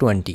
20۔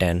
10،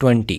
20.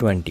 20.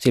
C++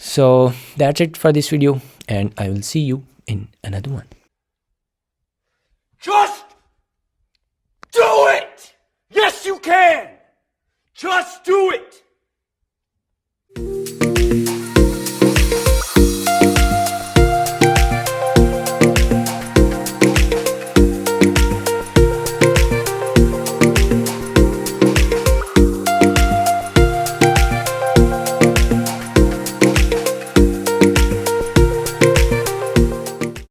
So that's it for this video and I will see you in another one.